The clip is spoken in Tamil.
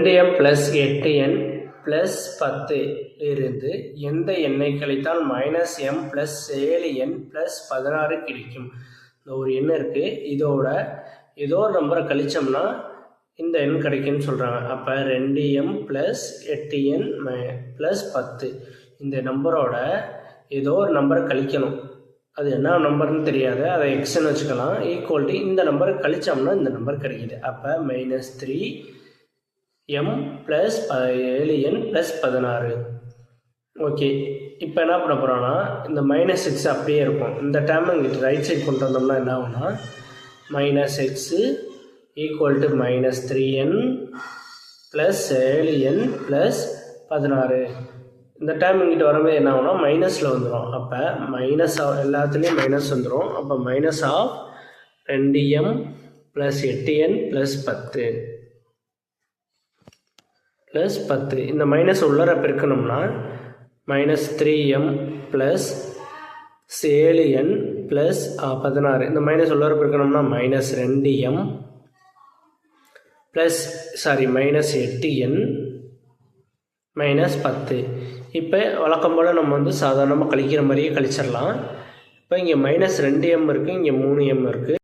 2m ப்ளஸ் 8n ப்ளஸ் 10 இருந்து எந்த எண்ணை கழித்தால் -m ப்ளஸ் 7n ப்ளஸ் 16 கிடைக்கும். இந்த ஒரு எண் இருக்குது, இதோட ஏதோ ஒரு நம்பரை கழித்தோம்னா இந்த எண் கிடைக்கும்னு சொல்கிறாங்க. அப்போ 2m ப்ளஸ் 8n ப்ளஸ் 10 இந்த நம்பரோட ஏதோ ஒரு நம்பரை கழிக்கணும். அது என்ன நம்பர்னு தெரியாது, அதை எக்ஸ்ன்னு வச்சுக்கலாம். ஈக்குவல் டு இந்த நம்பரை கழித்தோம்னா இந்த நம்பர் கிடைக்கிது. அப்போ -3m plus 7n plus 16. Okay, இப்போ என்ன பண்ண போகிறோன்னா இந்த -x அப்படியே இருக்கும். இந்த டேர்ம் இங்கிட்டு ரைட் சைட் கொண்டு வந்தோம்னா என்ன ஆகும்னா -x equal to -3n plus 7n plus 16. இந்த டைம் இங்கிட்ட வரும்போது என்ன ஆகும்னா மைனஸில் வந்துடும். அப்போ மைனஸ் எல்லாத்துலேயும் மைனஸ் வந்துடும். அப்போ -2m plus 8n plus 10 plus 10. இந்த மைனஸ் உள்ளர பெருக்கணும்னா -3m ப்ளஸ் 7n ப்ளஸ் 16. இந்த மைனஸ் உள்ளர பெருக்கணும்னா -2m ப்ளஸ் -8n -10. இப்போ வழக்கம் போல் நம்ம வந்து சாதாரணமாக கழிக்கிற மாதிரியே கழிச்சிடலாம். இப்போ இங்கே -2m இருக்குது, இங்கே 3m இருக்குது.